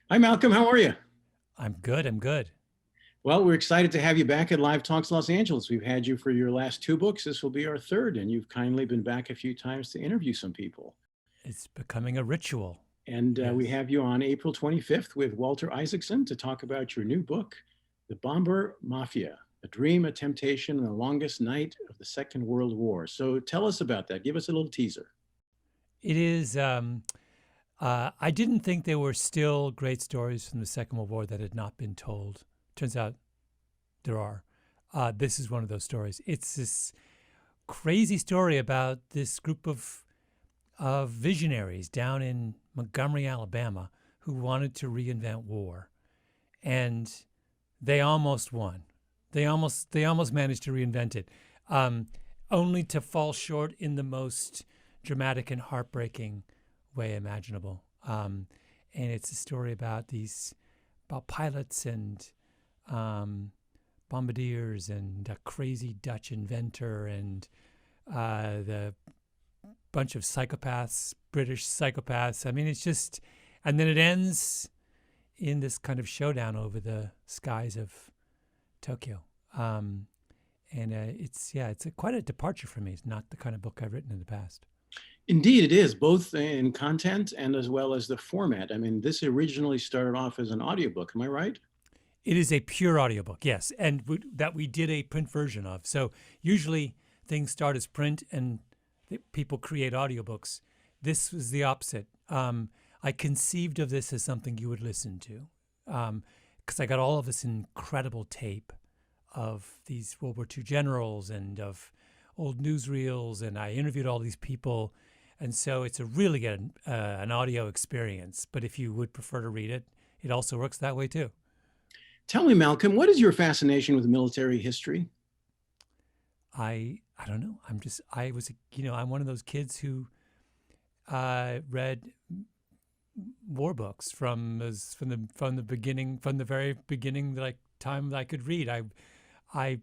Hi, Malcolm. How are you? I'm good. I'm good. Well, we're excited to have you back at Live Talks Los Angeles. We've had you for your last two books. This will be our third, and you've kindly been back a few times to interview some people. It's becoming a ritual. And we Yes. have you on April 25th with Walter Isaacson to talk about your new book, The Bomber Mafia, A Dream, a Temptation, and the Longest Night of the Second World War. So tell us about that. Give us a little teaser. It is. I didn't think there were still great stories from the Second World War that had not been told. Turns out there are. This is one of those stories. It's this crazy story about this group of visionaries down in Montgomery, Alabama, who wanted to reinvent war, and they almost won. They almost managed to reinvent it, um, only to fall short in the most dramatic and heartbreaking way imaginable. And it's a story about pilots and um, bombardiers and a crazy Dutch inventor and the bunch of psychopaths, British psychopaths. I mean, it's just, and then it ends in this kind of showdown over the skies of Tokyo. Um, and it's quite a departure for me. It's not the kind of book I've written in the past. Indeed, it is, both in content and as well as the format. I mean, this originally started off as an audiobook. Am I right? It is a pure audiobook, yes, and that we did a print version of. So usually things start as print and people create audiobooks. This was the opposite. I conceived of this as something you would listen to because I got all of this incredible tape of these World War II generals and of old newsreels, and I interviewed all these people. And so it's a really good an audio experience. But if you would prefer to read it, it also works that way too. Tell me, Malcolm, what is your fascination with military history? I don't know. I was I'm one of those kids who read war books from the beginning, from the very beginning, like time that I could read. I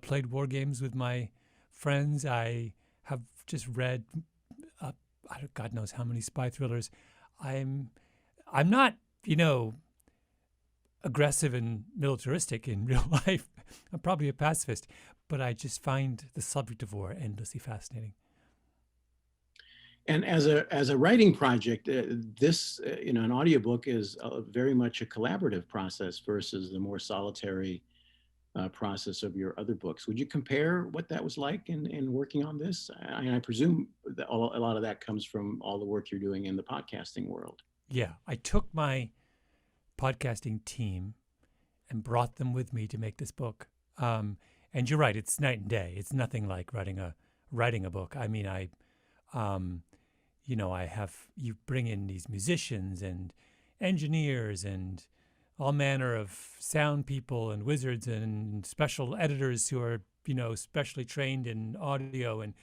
played war games with my friends. I have just read uh, God knows how many spy thrillers. I'm I'm not aggressive and militaristic in real life. I'm probably a pacifist, but I just find the subject of war endlessly fascinating. And as a writing project, this an audiobook is very much a collaborative process versus the more solitary process of your other books. Would you compare what that was like in working on this? I presume that a lot of that comes from all the work you're doing in the podcasting world. Yeah, I took my podcasting team and brought them with me to make this book. And you're right; it's night and day. It's nothing like writing a book. I mean, um, I have you bring in these musicians and engineers and all manner of sound people and wizards and special editors who are specially trained in audio and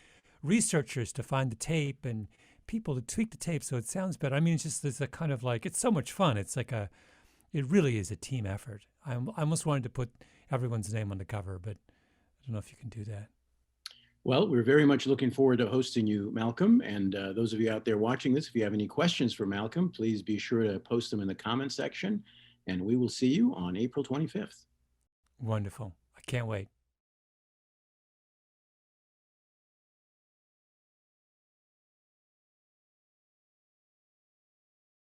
researchers to find the tape and people to tweak the tape so it sounds better. I mean, it's a kind of like it's so much fun. It really is a team effort. I almost wanted to put everyone's name on the cover, but I don't know if you can do that. Well, we're very much looking forward to hosting you, Malcolm. And those of you out there watching this, if you have any questions for Malcolm, please be sure to post them in the comment section. And we will see you on April 25th. Wonderful. I can't wait.